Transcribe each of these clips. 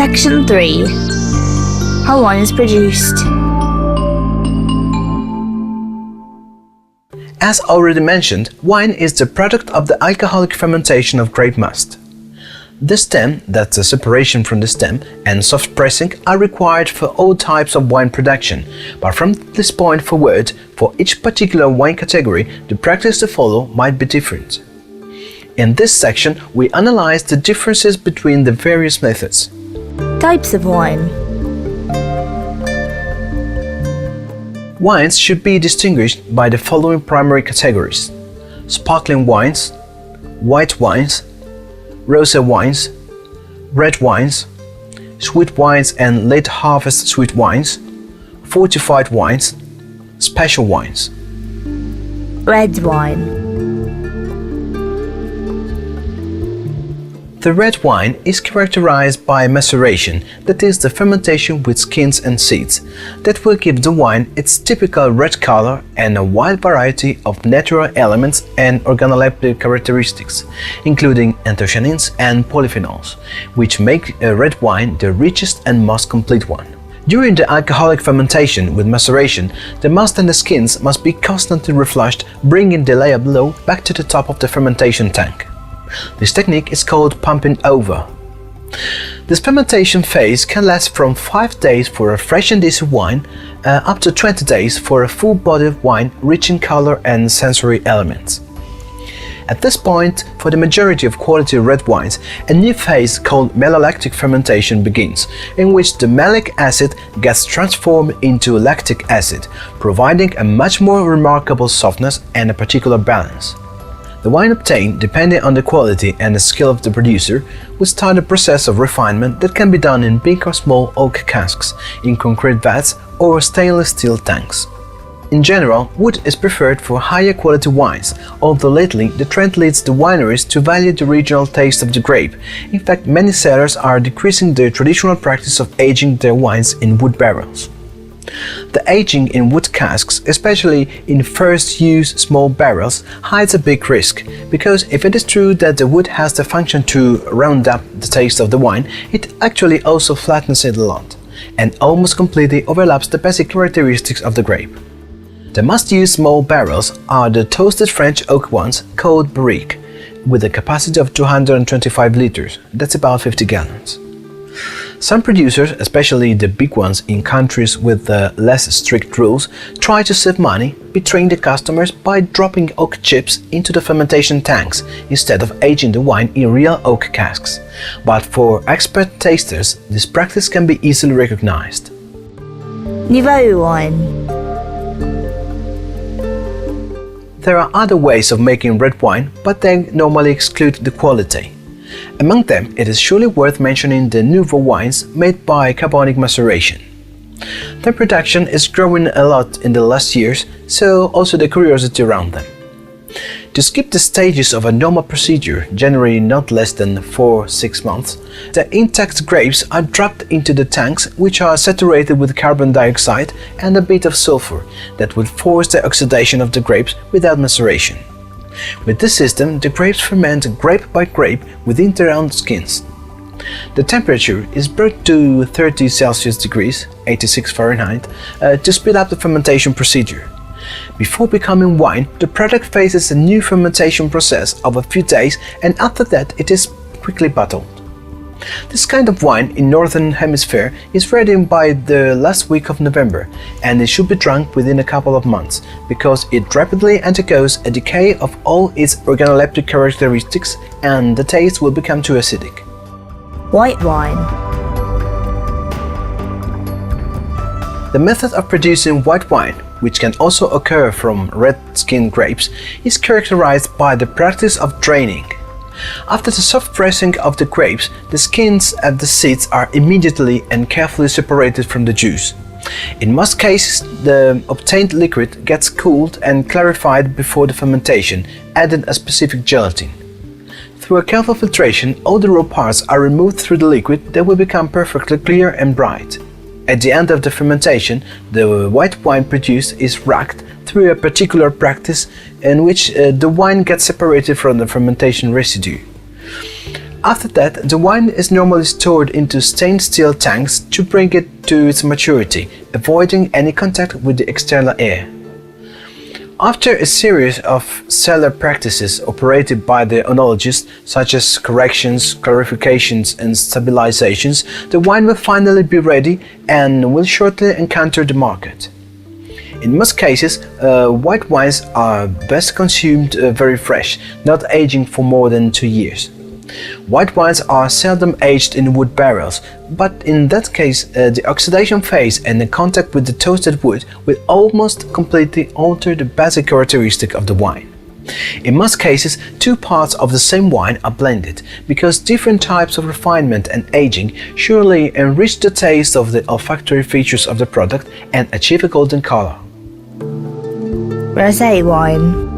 Section 3. How wine is produced. As already mentioned, wine is the product of the alcoholic fermentation of grape must. The stem, that's the separation from the stem, and soft pressing are required for all types of wine production, but from this point forward, for each particular wine category, the practice to follow might be different. In this section, we analyze the differences between the various methods. Types of wine. Wines should be distinguished by the following primary categories: sparkling wines, white wines, rosé wines, red wines, sweet wines and late harvest sweet wines, fortified wines, special wines. Red wine. The red wine is characterized by maceration, that is the fermentation with skins and seeds, that will give the wine its typical red color and a wide variety of natural elements and organoleptic characteristics, including anthocyanins and polyphenols, which make a red wine the richest and most complete one. During the alcoholic fermentation with maceration, the must and the skins must be constantly reflushed, bringing the layer below back to the top of the fermentation tank. This technique is called pumping over. This fermentation phase can last from 5 days for a fresh and easy wine up to 20 days for a full-bodied wine rich in color and sensory elements. At this point, for the majority of quality red wines, a new phase called malolactic fermentation begins, in which the malic acid gets transformed into lactic acid, providing a much more remarkable softness and a particular balance. The wine obtained, depending on the quality and the skill of the producer, will start a process of refinement that can be done in big or small oak casks, in concrete vats or stainless steel tanks. In general, wood is preferred for higher quality wines, although lately the trend leads the wineries to value the regional taste of the grape. In fact, many cellars are decreasing the traditional practice of aging their wines in wood barrels. The aging in wood casks, especially in first-use small barrels, hides a big risk, because if it is true that the wood has the function to round up the taste of the wine, it actually also flattens it a lot, and almost completely overlaps the basic characteristics of the grape. The must-use small barrels are the toasted French oak ones called barrique, with a capacity of 225 liters, that's about 50 gallons. Some producers, especially the big ones in countries with less strict rules, try to save money, betraying the customers by dropping oak chips into the fermentation tanks instead of aging the wine in real oak casks. But for expert tasters, this practice can be easily recognized. Nouveau wine. There are other ways of making red wine, but they normally exclude the quality. Among them, it is surely worth mentioning the nouveau wines made by carbonic maceration. Their production is growing a lot in the last years, so also the curiosity around them. To skip the stages of a normal procedure, generally not less than 4-6 months, the intact grapes are dropped into the tanks, which are saturated with carbon dioxide and a bit of sulfur that will force the oxidation of the grapes without maceration. With this system, the grapes ferment grape by grape within their own skins. The temperature is brought to 30 Celsius degrees, 86 Fahrenheit, to speed up the fermentation procedure. Before becoming wine, the product faces a new fermentation process of a few days, and after that it is quickly bottled. This kind of wine in Northern Hemisphere is ready by the last week of November, and it should be drunk within a couple of months, because it rapidly undergoes a decay of all its organoleptic characteristics and the taste will become too acidic. White wine. The method of producing white wine, which can also occur from red-skinned grapes, is characterized by the practice of draining. After the soft pressing of the grapes, the skins and the seeds are immediately and carefully separated from the juice. In most cases, the obtained liquid gets cooled and clarified before the fermentation, adding a specific gelatin. Through a careful filtration, all the raw parts are removed through the liquid that will become perfectly clear and bright. At the end of the fermentation, the white wine produced is racked through a particular practice in which the wine gets separated from the fermentation residue. After that, the wine is normally stored into stained steel tanks to bring it to its maturity, avoiding any contact with the external air. After a series of cellar practices operated by the oenologist, such as corrections, clarifications and stabilizations, the wine will finally be ready and will shortly encounter the market. In most cases, white wines are best consumed very fresh, not aging for more than 2 years. White wines are seldom aged in wood barrels, but in that case the oxidation phase and the contact with the toasted wood will almost completely alter the basic characteristic of the wine. In most cases, two parts of the same wine are blended, because different types of refinement and aging surely enrich the taste of the olfactory features of the product and achieve a golden color. Rosé wine.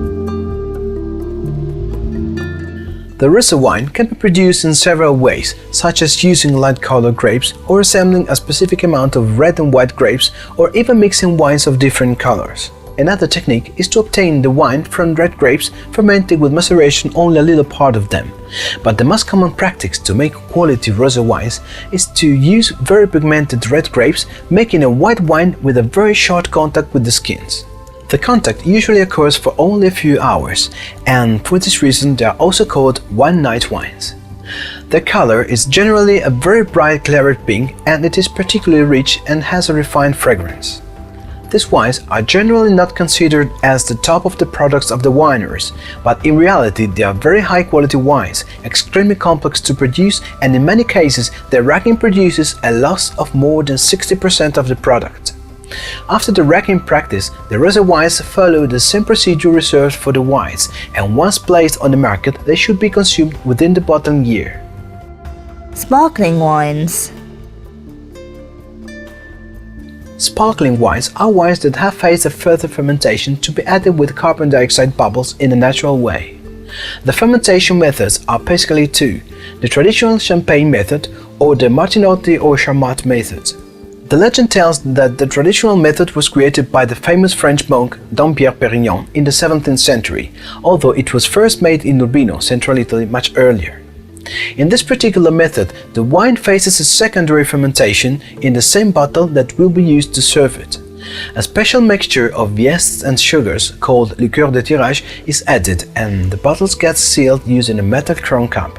The rosé wine can be produced in several ways, such as using light-colored grapes or assembling a specific amount of red and white grapes, or even mixing wines of different colors. Another technique is to obtain the wine from red grapes, fermenting with maceration only a little part of them. But the most common practice to make quality rosé wines is to use very pigmented red grapes, making a white wine with a very short contact with the skins. The contact usually occurs for only a few hours, and for this reason they are also called one-night wines. Their color is generally a very bright claret pink, and it is particularly rich and has a refined fragrance. These wines are generally not considered as the top of the products of the wineries, but in reality they are very high-quality wines, extremely complex to produce, and in many cases the racking produces a loss of more than 60% of the product. After the racking practice, the rosé wines follow the same procedure reserved for the whites, and once placed on the market, they should be consumed within the bottling year. Sparkling wines. Sparkling wines are wines that have faced a further fermentation to be added with carbon dioxide bubbles in a natural way. The fermentation methods are basically two: the traditional champagne method or the Martinotti or Charmat method. The legend tells that the traditional method was created by the famous French monk Dom Pierre Pérignon in the 17th century, although it was first made in Urbino, central Italy, much earlier. In this particular method, the wine faces a secondary fermentation in the same bottle that will be used to serve it. A special mixture of yeasts and sugars, called liqueur de tirage, is added, and the bottles get sealed using a metal crown cap.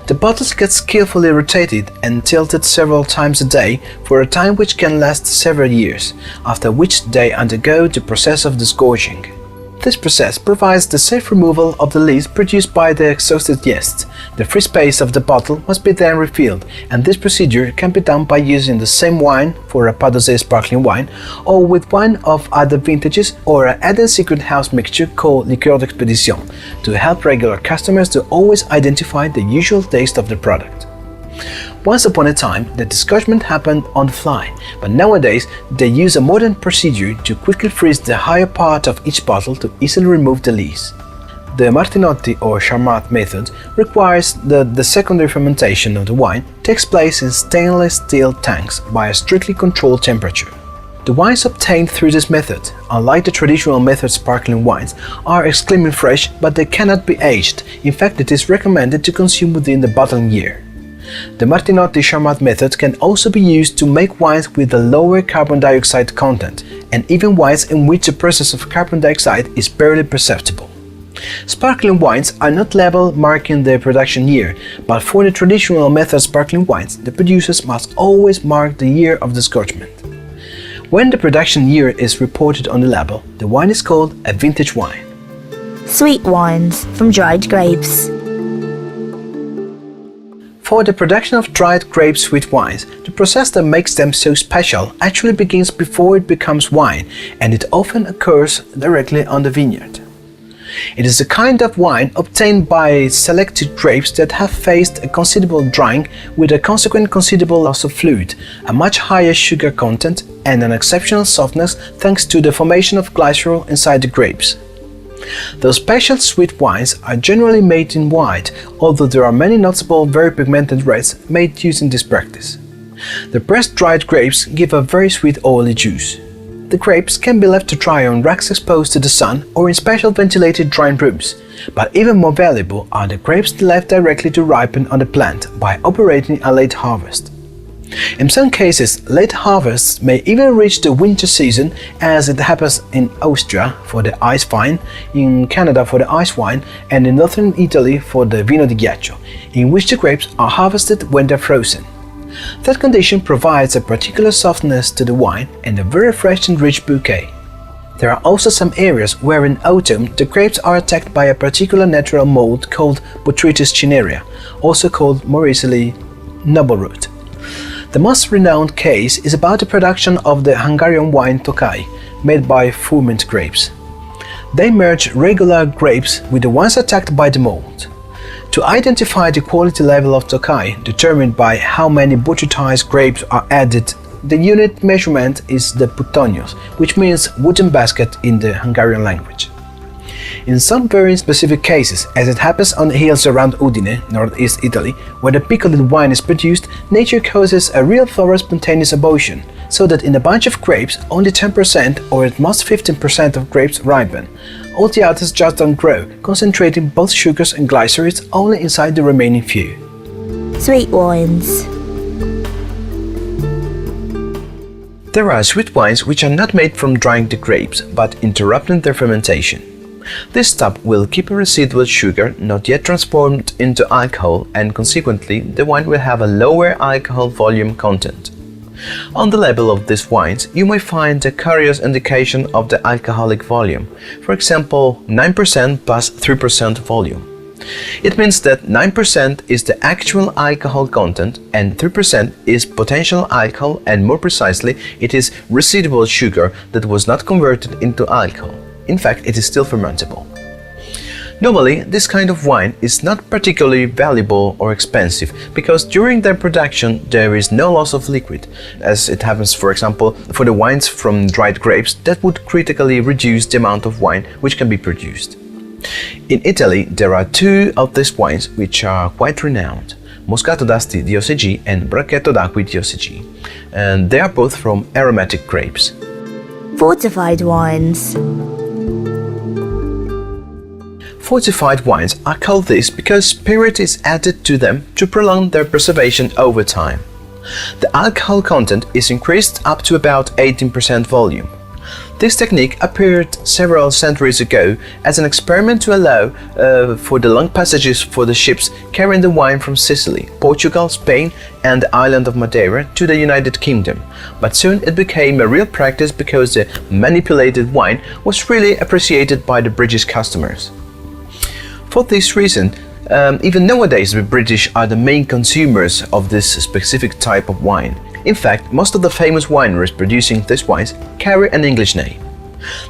The bottles get skillfully rotated and tilted several times a day for a time which can last several years, after which they undergo the process of disgorging. This process provides the safe removal of the lees produced by the exhausted yeast. The free space of the bottle must be then refilled, and this procedure can be done by using the same wine for a Pas d'Oser sparkling wine, or with wine of other vintages, or a added secret house mixture called liqueur d'expédition, to help regular customers to always identify the usual taste of the product. Once upon a time, the disgorgement happened on the fly, but nowadays they use a modern procedure to quickly freeze the higher part of each bottle to easily remove the lees. The Martinotti or Charmat method requires that the secondary fermentation of the wine takes place in stainless steel tanks by a strictly controlled temperature. The wines obtained through this method, unlike the traditional method sparkling wines, are extremely fresh, but they cannot be aged. In fact, it is recommended to consume within the bottling year. The Martinotti Charmat method can also be used to make wines with a lower carbon dioxide content, and even wines in which the presence of carbon dioxide is barely perceptible. Sparkling wines are not labeled marking their production year, but for the traditional method sparkling wines, the producers must always mark the year of disgorgement. When the production year is reported on the label, the wine is called a vintage wine. Sweet wines from dried grapes. For the production of dried grape sweet wines, the process that makes them so special actually begins before it becomes wine, and it often occurs directly on the vineyard. It is a kind of wine obtained by selected grapes that have faced a considerable drying with a consequent considerable loss of fluid, a much higher sugar content, and an exceptional softness thanks to the formation of glycerol inside the grapes. Those special sweet wines are generally made in white, although there are many notable very pigmented reds made using this practice. The pressed dried grapes give a very sweet oily juice. The grapes can be left to dry on racks exposed to the sun or in special ventilated drying rooms, but even more valuable are the grapes left directly to ripen on the plant by operating a late harvest. In some cases, late harvests may even reach the winter season, as it happens in Austria for the ice vine, in Canada for the ice wine, and in northern Italy for the vino di ghiaccio, in which the grapes are harvested when they're frozen. That condition provides a particular softness to the wine and a very fresh and rich bouquet. There are also some areas where in autumn the grapes are attacked by a particular natural mold called Botrytis cinerea, also called more easily noble rot. The most renowned case is about the production of the Hungarian wine Tokaj, made by ferment grapes. They merge regular grapes with the ones attacked by the mold. To identify the quality level of Tokaj, determined by how many botrytized grapes are added, the unit measurement is the putonios, which means wooden basket in the Hungarian language. In some very specific cases, as it happens on the hills around Udine, northeast Italy, where the pickled wine is produced, nature causes a real thorough spontaneous abortion, so that in a bunch of grapes only 10% or at most 15% of grapes ripen. All the others just don't grow, concentrating both sugars and glycerides only inside the remaining few. Sweet wines. There are sweet wines which are not made from drying the grapes, but interrupting their fermentation. This step will keep a residual sugar not yet transformed into alcohol, and consequently the wine will have a lower alcohol volume content. On the label of these wines, you may find a curious indication of the alcoholic volume, for example 9% plus 3% volume. It means that 9% is the actual alcohol content and 3% is potential alcohol, and more precisely, it is residual sugar that was not converted into alcohol. In fact, it is still fermentable. Normally, this kind of wine is not particularly valuable or expensive because during their production there is no loss of liquid, as it happens, for example, for the wines from dried grapes that would critically reduce the amount of wine which can be produced. In Italy, there are two of these wines which are quite renowned: Moscato d'Asti di Oseg and Bracchetto d'Acqui di Oseg, and they are both from aromatic grapes. Fortified wines. Fortified wines are called this because spirit is added to them to prolong their preservation over time. The alcohol content is increased up to about 18% volume. This technique appeared several centuries ago as an experiment to allow for the long passages for the ships carrying the wine from Sicily, Portugal, Spain, and the island of Madeira to the United Kingdom, but soon it became a real practice because the manipulated wine was really appreciated by the British customers. For this reason, even nowadays the British are the main consumers of this specific type of wine. In fact, most of the famous wineries producing these wines carry an English name.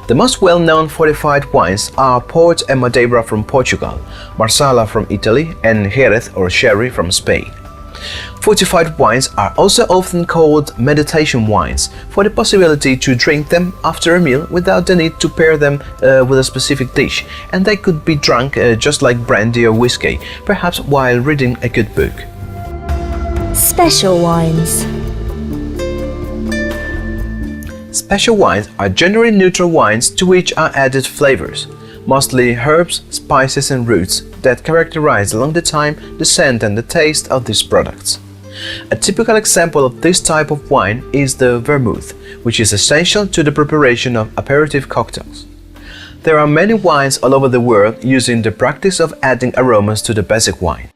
The most well-known fortified wines are Port and Madeira from Portugal, Marsala from Italy, and Jerez or Sherry from Spain. Fortified wines are also often called meditation wines for the possibility to drink them after a meal without the need to pair them with a specific dish, and they could be drunk just like brandy or whiskey, perhaps while reading a good book. Special wines. Special wines are generally neutral wines to which are added flavors, mostly herbs, spices and roots, that characterize along the time the scent and the taste of these products. A typical example of this type of wine is the vermouth, which is essential to the preparation of aperitif cocktails. There are many wines all over the world using the practice of adding aromas to the basic wine.